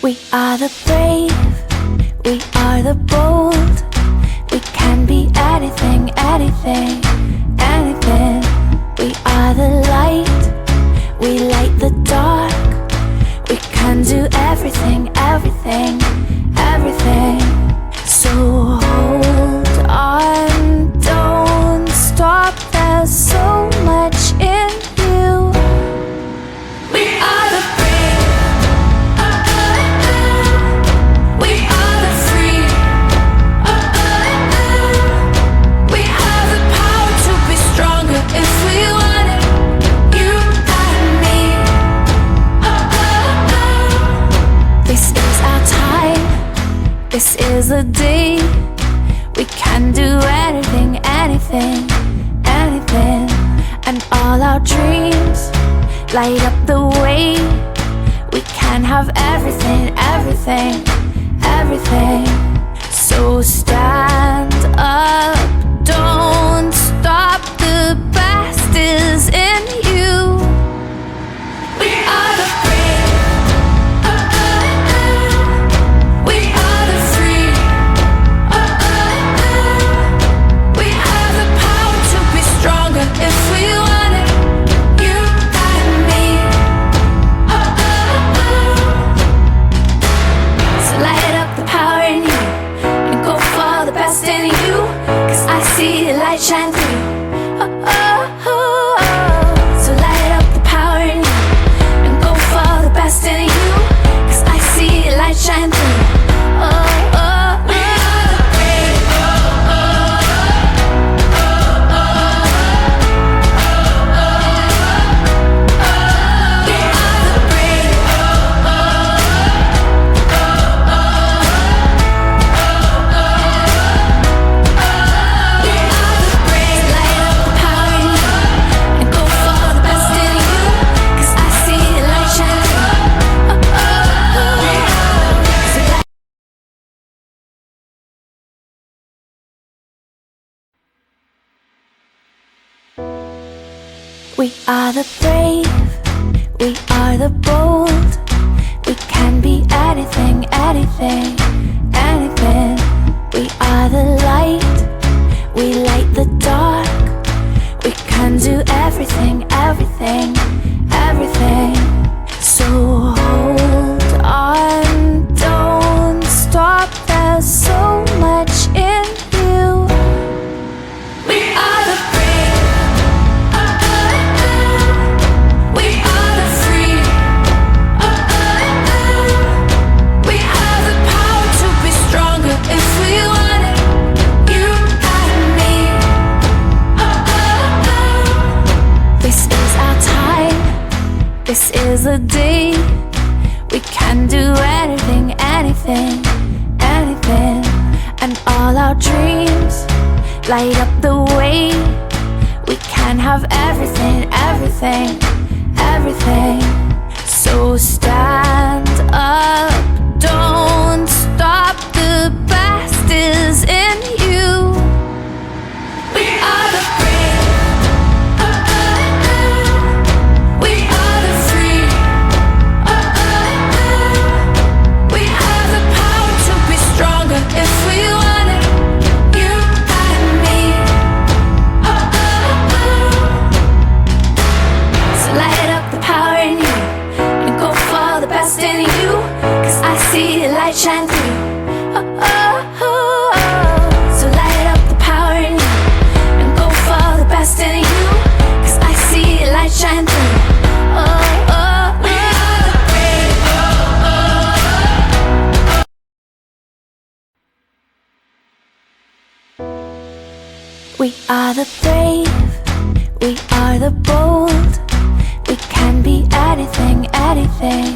We are the brave, we are the bold. We can be anything, anything, anything. We are the light, we light the dark. We can do everything, everything, everything. So hold on, don't stop, there's so much in you. We are the brave, we are the free, we have the power to be stronger if we want it, you and me. This is our time, this is the day. We can do anything, anything, anything. And all our dreams light up the way. We can have everything, everything, everything. So stand up, don't stop, the best is in you. We are the brave, we are the free, we have the power to be stronger if we want it, you and me. So light up the power in you and go for the best in you, 'cause I see the light shine through. So light up the power in you and go for the best in you, 'cause I see the light shine through. We are the brave, we are the brave, we are the brave. Light up the power in you and go for the best in you, 'cause I see the light shine through. We are the brave, we are the bold. We can be anything, anything, anything. We are the light, we light the dark. We can do everything, everything, everything. So hold on, don't stop, there's so much in you. We are the brave, we are the free, we have the power to be stronger if we want it, you and me. This is our time, this is the day. We can do anything, anything, anything. And all our dreams light up the way. We can have everything, everything, everything. So stand up, don't stop, the best is in you. We are the brave, we are the free, we have the power to be stronger if we want it, you and me. So light up the power in you and go for the best in you, 'cause I see the light shine through. So light up the power in you and go for the best in you, 'cause I see the light shine through. We are the brave, we are the brave, we are the bold. We can be anything, anything,